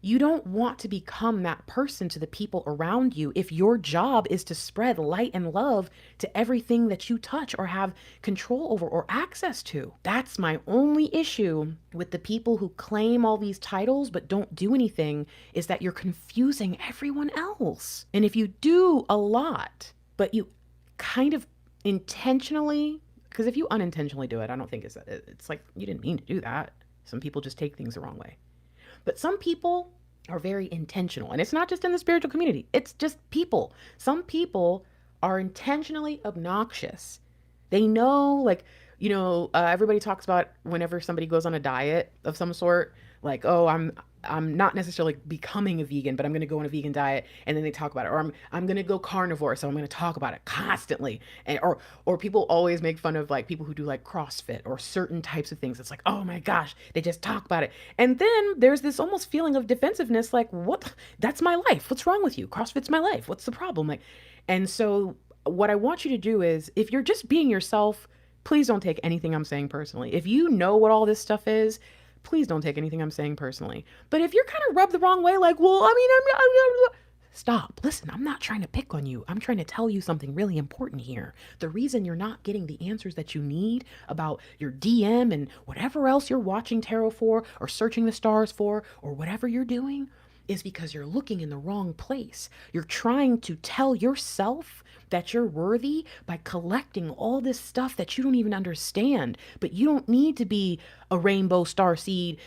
You don't want to become that person to the people around you if your job is to spread light and love to everything that you touch or have control over or access to. That's my only issue with the people who claim all these titles but don't do anything, is that you're confusing everyone else. And if you do a lot, but you kind of intentionally, because if you unintentionally do it, I don't think it's like you didn't mean to do that. Some people just take things the wrong way. But some people are very intentional. And it's not just in the spiritual community, it's just people. Some people are intentionally obnoxious. They know, like, everybody talks about whenever somebody goes on a diet of some sort, like, oh, I'm not necessarily becoming a vegan, but I'm going to go on a vegan diet, and then they talk about it. Or I'm going to go carnivore, so I'm going to talk about it constantly. And or people always make fun of like people who do like CrossFit or certain types of things. It's like, oh my gosh, they just talk about it. And then there's this almost feeling of defensiveness, like, what? That's my life. What's wrong with you? CrossFit's my life. What's the problem? Like, and so what I want you to do is, if you're just being yourself, please don't take anything I'm saying personally. If you know what all this stuff is, please don't take anything I'm saying personally. But if you're kind of rubbed the wrong way, like, well, I mean, stop. Listen, I'm not trying to pick on you. I'm trying to tell you something really important here. The reason you're not getting the answers that you need about your DM and whatever else you're watching tarot for or searching the stars for or whatever you're doing is because you're looking in the wrong place. You're trying to tell yourself that you're worthy by collecting all this stuff that you don't even understand. But you don't need to be a rainbow, star seed,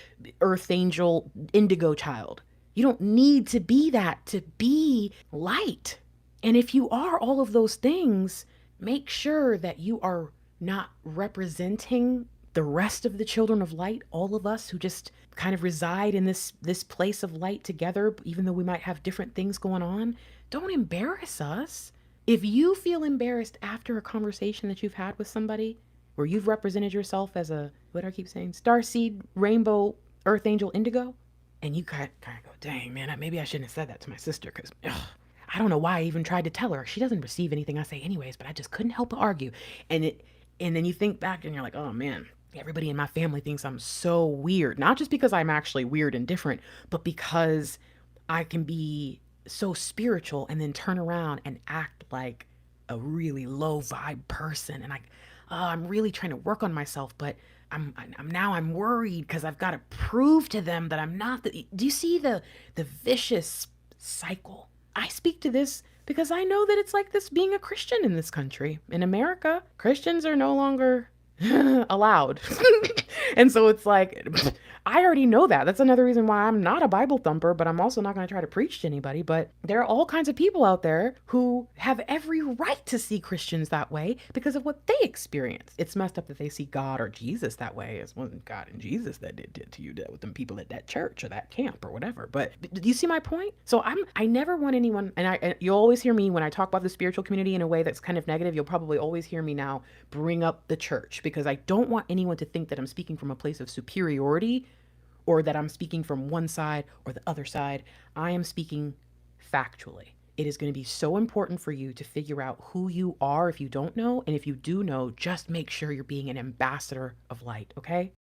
earth angel, indigo child. You don't need to be that to be light. And if you are all of those things, make sure that you are not representing the rest of the children of light, all of us who just kind of reside in this place of light together, even though we might have different things going on. Don't embarrass us. If you feel embarrassed after a conversation that you've had with somebody where you've represented yourself as a, what do I keep saying, starseed, rainbow, earth angel, indigo, and you kind of go, dang, man, maybe I shouldn't have said that to my sister, because I don't know why I even tried to tell her. She doesn't receive anything I say anyways, but I just couldn't help but argue. And then you think back and you're like, oh man, everybody in my family thinks I'm so weird. Not just because I'm actually weird and different, but because I can be so spiritual and then turn around and act like a really low vibe person. And I'm really trying to work on myself, but I'm worried because I've got to prove to them that I'm not do you see the vicious cycle? I speak to this because I know that it's like this being a Christian in this country. In America, Christians are no longer allowed. And so it's like, I already know that. That's another reason why I'm not a Bible thumper, but I'm also not going to try to preach to anybody. But there are all kinds of people out there who have every right to see Christians that way because of what they experience. It's messed up that they see God or Jesus that way. It wasn't God and Jesus that did to you, that with them people at that church or that camp or whatever. But do you see my point? So I never want anyone, and you'll always hear me when I talk about the spiritual community in a way that's kind of negative. You'll probably always hear me now bring up the church, because I don't want anyone to think that I'm speaking from a place of superiority or that I'm speaking from one side or the other side. I am speaking factually. It is going to be so important for you to figure out who you are if you don't know. And if you do know, just make sure you're being an ambassador of light, okay?